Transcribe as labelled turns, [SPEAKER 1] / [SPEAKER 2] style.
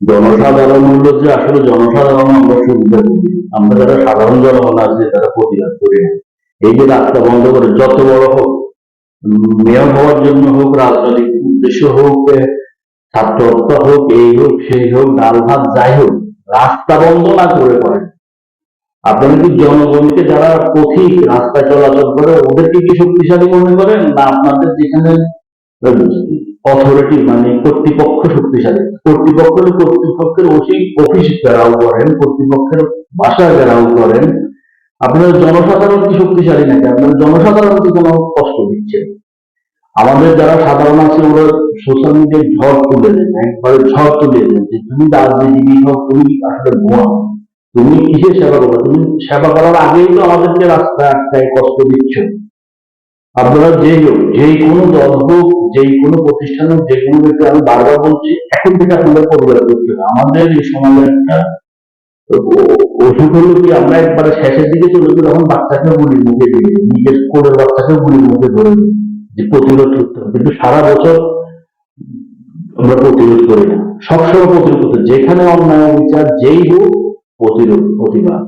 [SPEAKER 1] জনসাধারণ হলো যে আসলে জনসাধারণ আমরা সুবিধা করি, আমরা যারা সাধারণ জনগণ আছে তারা প্রতিবাদ করি না। এই যে রাস্তা বন্ধ করে যত বড় হোক, মেয়র হওয়ার জন্য হোক, রাজনৈতিক উদ্দেশ্য হোক, ছাত্র হত্যা হোক, এই হোক সেই হোক, ডাল ভাত যাই হোক, রাস্তা বন্ধ না করে করেন। আপনারা কি জনগণকে যারা পথিক রাস্তায় চলাচল করে ওদেরকে কি শক্তিশালী মনে করেন, না আপনাদের যেখানে অথরিটি মানে কর্তৃপক্ষ শক্তিশালী? কর্তৃপক্ষ হলে কর্তৃপক্ষের অফিস ঘেরাও করেন, কর্তৃপক্ষের বাসা ঘেরাও করেন। আপনার জনসাধারণ কি শক্তিশালী নাকি? আপনার জনসাধারণ কি কোনো কষ্ট দিচ্ছে? আমাদের যারা সাধারণ আছে ওরা সোশ্যাল মিডিয়ায় ঝড় তুলে দেন, একবারে ঝড় তুলে দেন যে তুমি রাজনীতিবিদ হোক, তুমি আসলে ভুয়া, তুমি কিসের সেবা করবে? তুমি সেবা করার আগেই তো আমাদেরকে রাস্তায় আটকায় কষ্ট দিচ্ছ। আপনারা যেই হোক, যেই কোনো দল হোক, যেই কোনো প্রতিষ্ঠান হোক, যে কোনো ব্যক্তি, আমি বারবার বলছি এখন থেকে আপনাদের পরিবার করতে হবে। আমাদের এই সমাজের একটা অসুখ হলো কি, আমরা একবারে শেষের দিকে চলে যাই যখন বাচ্চাকে গুলির মুখে দিয়ে দিই, নিজের কোলের বাচ্চাকে গুলির মুখে ধরে দিই যে প্রতিরোধ করতে হবে, কিন্তু সারা বছর আমরা প্রতিরোধ করি না। সবসময় প্রতিরোধ করতে, যেখানে অন্যায় বিচার যেই হোক, প্রতিরোধ প্রতিবাদ।